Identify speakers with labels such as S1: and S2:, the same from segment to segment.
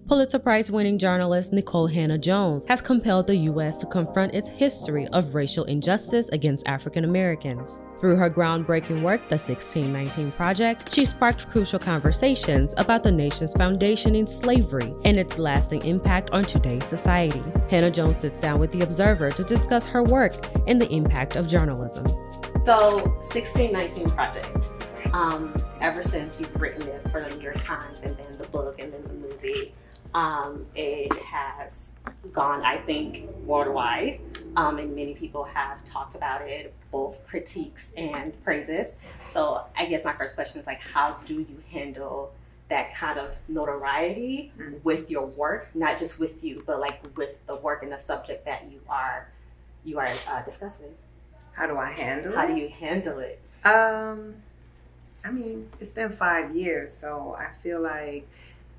S1: Pulitzer Prize-winning journalist Nikole Hannah-Jones has compelled the U.S. to confront its history of racial injustice against African Americans. Through her groundbreaking work, The 1619 Project, she sparked crucial conversations about the nation's foundation in slavery and its lasting impact on today's society. Hannah-Jones sits down with The Observer to discuss her work and the impact of journalism. So, 1619 Project. Ever since you've written it for the New York Times and then the book and then the movie, it has gone, I think, worldwide, and many people have talked about it, both critiques and praises. So I guess my first question is like, how do you handle that kind of notoriety with your work, not just with you, but like with the work and the subject that you are discussing?
S2: How do I handle it?
S1: How do you handle it?
S2: I mean, it's been 5 years, so I feel like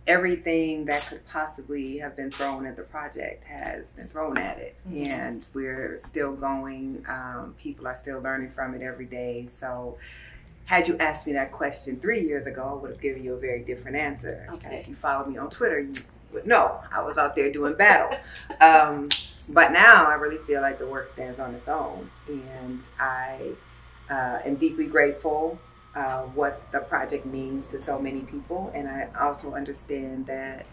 S2: everything that could possibly have been thrown at the project has been thrown at it. And we're still going. People are still learning from it every day. So had you asked me that question 3 years ago, I would have given you a very different answer. Okay. If you followed me on Twitter, you would know I was out there doing battle. But now I really feel like the work stands on its own. And I am deeply grateful what the project means to so many people, and I also understand that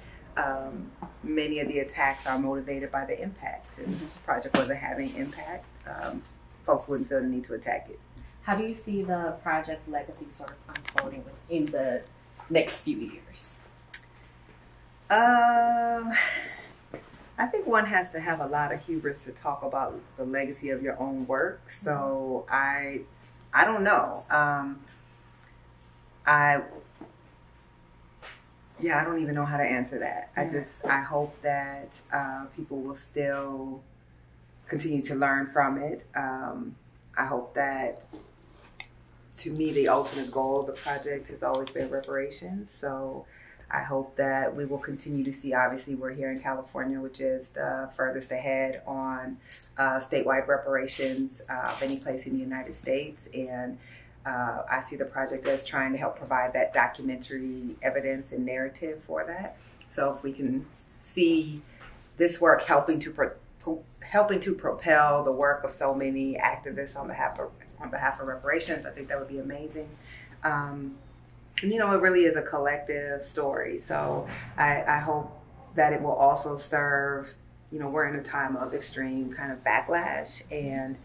S2: many of the attacks are motivated by the impact, and if the project wasn't having impact, folks wouldn't feel the need to attack it.
S1: How do you see the project's legacy sort of unfolding in the next few years?
S2: I think one has to have a lot of hubris to talk about the legacy of your own work, so I don't know. I don't even know how to answer that. I hope that people will still continue to learn from it. I hope that, to me, the ultimate goal of the project has always been reparations. So I hope that we will continue to see, obviously we're here in California, which is the furthest ahead on statewide reparations of any place in the United States. And I see the project as trying to help provide that documentary evidence and narrative for that. So if we can see this work helping to propel the work of so many activists on behalf of reparations, I think that would be amazing. And, you know, it really is a collective story. So I hope that it will also serve, you know, we're in a time of extreme kind of backlash, and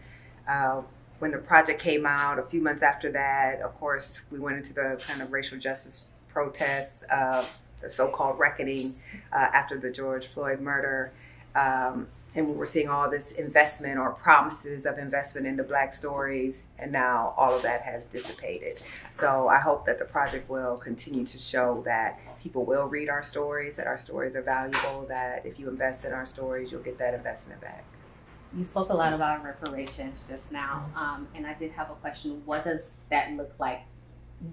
S2: when the project came out, a few months after that, of course, we went into the kind of racial justice protests, the so-called reckoning after the George Floyd murder. And we were seeing all this investment or promises of investment into Black stories, and now all of that has dissipated. So I hope that the project will continue to show that people will read our stories, that our stories are valuable, that if you invest in our stories, you'll get that investment back.
S1: You spoke a lot about reparations just now, and I did have a question. What does that look like?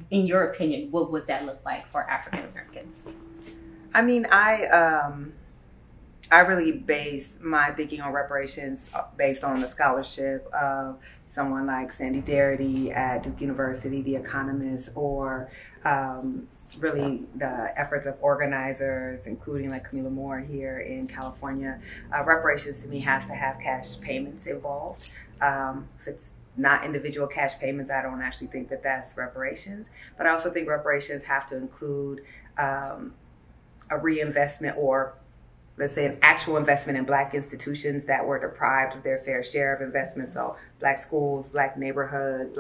S1: In your opinion, what would that look like for African Americans?
S2: I mean, I really base my thinking on reparations based on the scholarship of someone like Sandy Darity at Duke University, The Economist, or really the efforts of organizers, including like Camila Moore here in California. Reparations to me has to have cash payments involved. If it's not individual cash payments, I don't actually think that that's reparations. But I also think reparations have to include a reinvestment, or let's say an actual investment in Black institutions that were deprived of their fair share of investment. So Black schools, Black neighborhoods,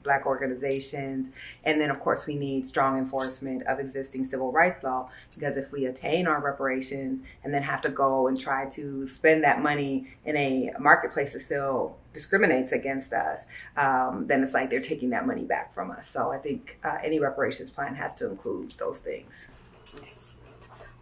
S2: Black organizations. And then of course we need strong enforcement of existing civil rights law, because if we attain our reparations and then have to go and try to spend that money in a marketplace that still discriminates against us, then it's like they're taking that money back from us. So I think any reparations plan has to include those things.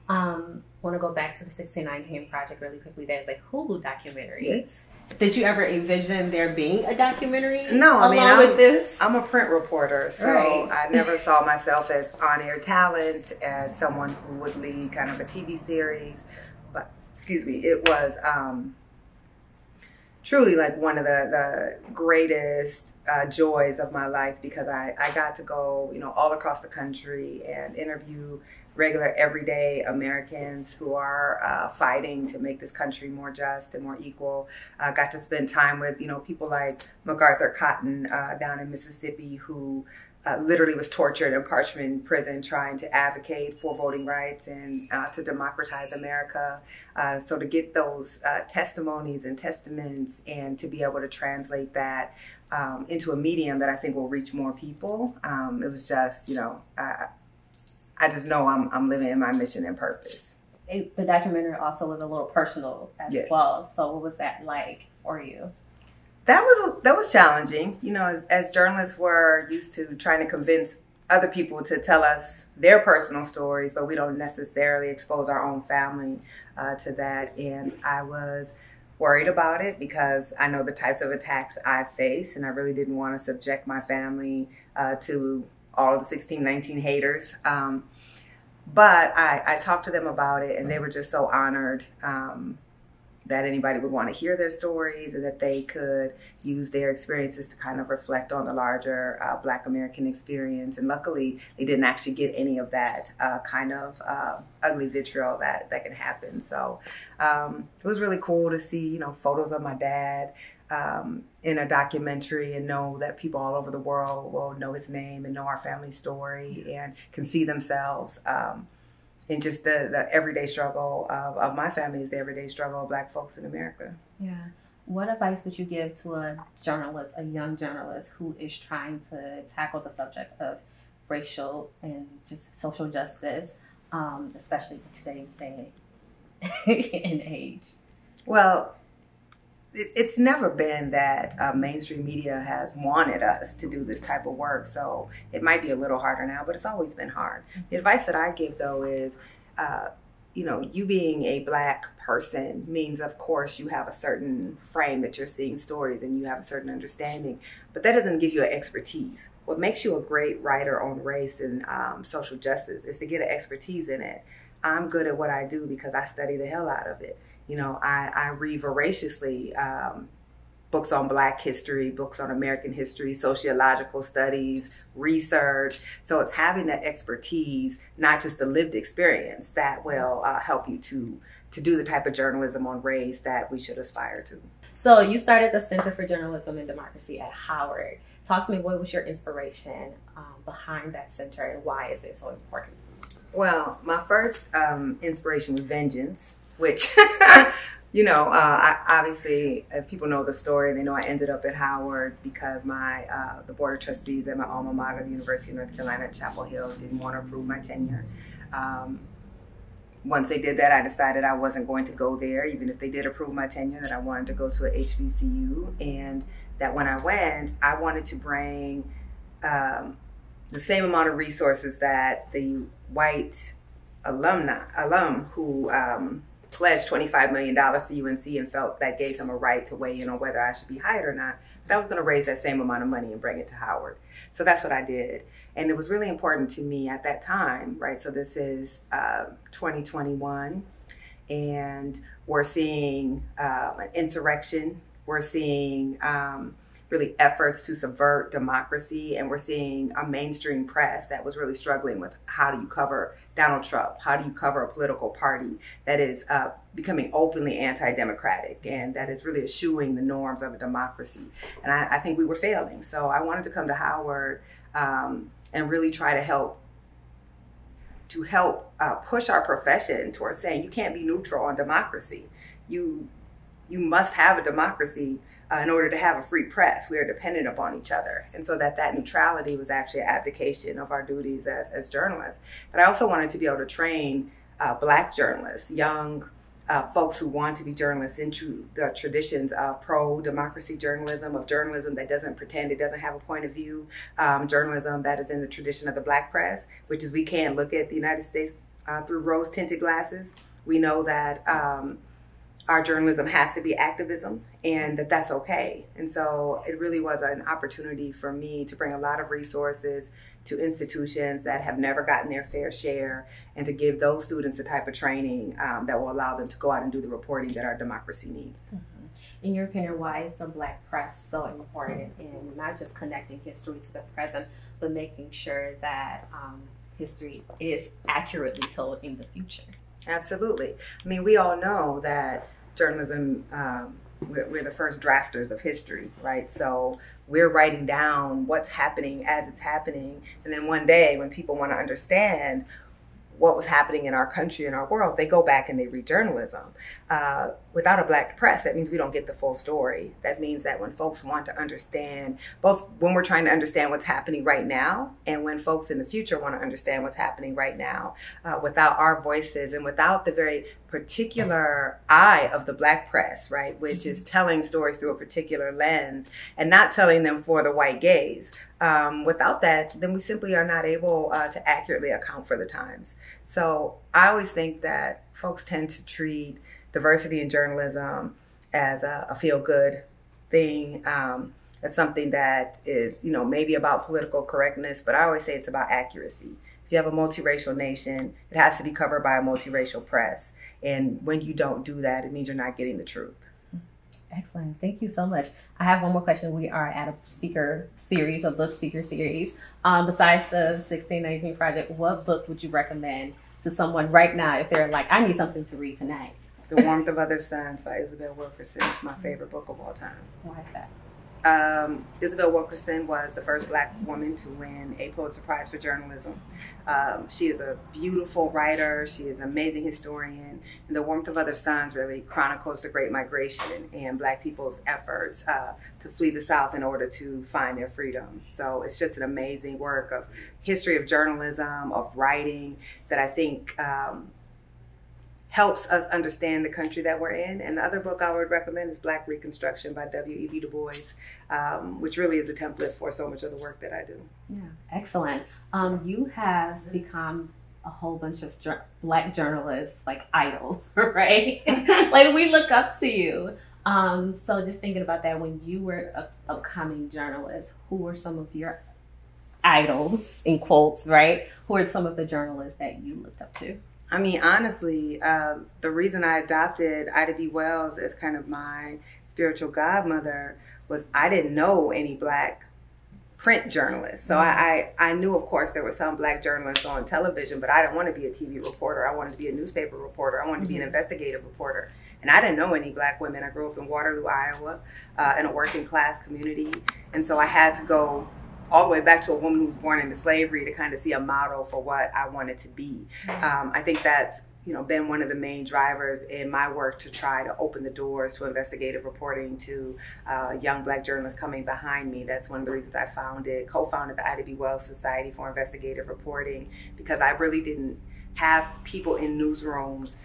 S1: Want to go back to the 1619 Project really quickly. There's a Hulu documentary.
S2: Yes.
S1: Did you ever envision there being a documentary?
S2: No, I mean,
S1: with this?
S2: I'm a print reporter, so I never saw myself as on-air talent, as someone who would lead kind of a TV series. But, excuse me, it was truly like one of the greatest joys of my life, because I got to go, you know, all across the country and interview regular everyday Americans who are fighting to make this country more just and more equal. Got to spend time with, you know, people like MacArthur Cotton down in Mississippi, who literally was tortured in Parchman prison trying to advocate for voting rights and to democratize America. So to get those testimonies and testaments and to be able to translate that into a medium that I think will reach more people, it was just, you know, I just know I'm living in my mission and purpose.
S1: The documentary also was a little personal as well. So what was that like for you?
S2: That was challenging. You know, as journalists, we're used to trying to convince other people to tell us their personal stories, but we don't necessarily expose our own family to that. And I was worried about it because I know the types of attacks I face, and I really didn't want to subject my family to all of the 1619 haters. But I talked to them about it, and they were just so honored that anybody would want to hear their stories and that they could use their experiences to kind of reflect on the larger Black American experience. And luckily, they didn't actually get any of that kind of ugly vitriol that can happen. So it was really cool to see, you know, photos of my dad in a documentary and know that people all over the world will know his name and know our family story and can see themselves in just the everyday struggle of my family, is the everyday struggle of Black folks in America.
S1: Yeah. What advice would you give to a journalist, a young journalist who is trying to tackle the subject of racial and just social justice, especially in today's day and age?
S2: Well, it's never been that mainstream media has wanted us to do this type of work, so it might be a little harder now, but it's always been hard. The advice that I give, though, is, you know, you being a Black person means, of course, you have a certain frame that you're seeing stories and you have a certain understanding, but that doesn't give you an expertise. What makes you a great writer on race and social justice is to get an expertise in it. I'm good at what I do because I study the hell out of it. You know, I read voraciously books on Black history, books on American history, sociological studies, research. So it's having that expertise, not just the lived experience, that will help you to do the type of journalism on race that we should aspire to.
S1: So you started the Center for Journalism and Democracy at Howard. Talk to me, what was your inspiration behind that center and why is it so important?
S2: Well, my first inspiration was vengeance, which, you know, obviously, if people know the story, they know I ended up at Howard because the Board of Trustees at my alma mater, the University of North Carolina at Chapel Hill, didn't want to approve my tenure. Once they did that, I decided I wasn't going to go there, even if they did approve my tenure, that I wanted to go to a HBCU, and that when I went, I wanted to bring the same amount of resources that the white alum who pledged $25 million to UNC and felt that gave him a right to weigh in on whether I should be hired or not, but I was going to raise that same amount of money and bring it to Howard. So that's what I did. And it was really important to me at that time, right? So this is 2021, and we're seeing an insurrection. We're seeing really efforts to subvert democracy, and we're seeing a mainstream press that was really struggling with how do you cover Donald Trump, how do you cover a political party that is becoming openly anti-democratic and that is really eschewing the norms of a democracy. And I think we were failing. So I wanted to come to Howard and really try to help push our profession towards saying you can't be neutral on democracy. You must have a democracy in order to have a free press. We are dependent upon each other. And so that neutrality was actually an abdication of our duties as journalists. But I also wanted to be able to train Black journalists, young folks who want to be journalists, into the traditions of pro-democracy journalism, of journalism that doesn't pretend it doesn't have a point of view, journalism that is in the tradition of the Black press, which is we can't look at the United States through rose-tinted glasses. We know that our journalism has to be activism, and that's okay. And so it really was an opportunity for me to bring a lot of resources to institutions that have never gotten their fair share, and to give those students the type of training that will allow them to go out and do the reporting that our democracy needs.
S1: Mm-hmm. In your opinion, why is the Black press so important in not just connecting history to the present, but making sure that history is accurately told in the future?
S2: Absolutely. I mean, we all know that journalism, we're the first drafters of history, right? So we're writing down what's happening as it's happening. And then one day when people want to understand what was happening in our country and our world, they go back and they read journalism. Without a Black press, that means we don't get the full story. That means that when folks want to understand, both when we're trying to understand what's happening right now and when folks in the future want to understand what's happening right now, without our voices and without the very particular eye of the Black press, right, which is telling stories through a particular lens and not telling them for the white gaze. Without that, then we simply are not able to accurately account for the times. So I always think that folks tend to treat diversity in journalism as a feel-good thing, as something that is, you know, maybe about political correctness, but I always say it's about accuracy. If you have a multiracial nation, it has to be covered by a multiracial press. And when you don't do that, it means you're not getting the truth.
S1: Excellent. Thank you so much. I have one more question. We are at a speaker series, a book speaker series. Besides the 1619 Project, what book would you recommend to someone right now if they're like, I need something to read tonight?
S2: The Warmth of Other Suns by Isabel Wilkerson is my favorite book of all time.
S1: Why is that?
S2: Isabel Wilkerson was the first Black woman to win a Pulitzer Prize for journalism. She is a beautiful writer. She is an amazing historian. And The Warmth of Other Suns really chronicles the Great Migration and Black people's efforts to flee the South in order to find their freedom. So it's just an amazing work of history of journalism, of writing, that I think helps us understand the country that we're in. And the other book I would recommend is Black Reconstruction by W.E.B. Du Bois, which really is a template for so much of the work that I do.
S1: Yeah, excellent. You have become a whole bunch of Black journalists, like idols, right? Like we look up to you. So just thinking about that, when you were an upcoming journalist, who were some of your idols, in quotes, right? Who are some of the journalists that you looked up to?
S2: I mean, honestly, the reason I adopted Ida B. Wells as kind of my spiritual godmother was I didn't know any Black print journalists. So I knew, of course, there were some Black journalists on television, but I didn't want to be a TV reporter. I wanted to be a newspaper reporter. I wanted to be an investigative reporter. And I didn't know any Black women. I grew up in Waterloo, Iowa, in a working class community. And so I had to go all the way back to a woman who was born into slavery to kind of see a model for what I wanted to be. I think that's, you know, been one of the main drivers in my work to try to open the doors to investigative reporting to young Black journalists coming behind me. That's one of the reasons I co-founded the Ida B. Wells Society for Investigative Reporting, because I really didn't have people in newsrooms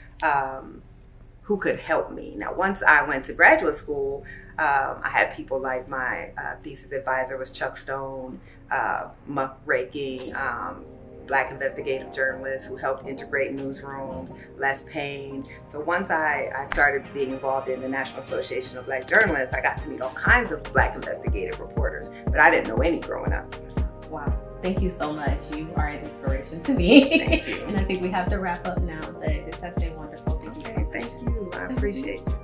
S2: who could help me. Now, once I went to graduate school, I had people like my thesis advisor was Chuck Stone, muckraking, Black investigative journalists who helped integrate newsrooms, Les Payne. So once I started being involved in the National Association of Black Journalists, I got to meet all kinds of Black investigative reporters, but I didn't know any growing up.
S1: Wow. Thank you so much. You are an inspiration to me.
S2: Thank you.
S1: And I think we have to wrap up now, but this has been wonderful. Thank you so much.
S2: Thank you. I appreciate you.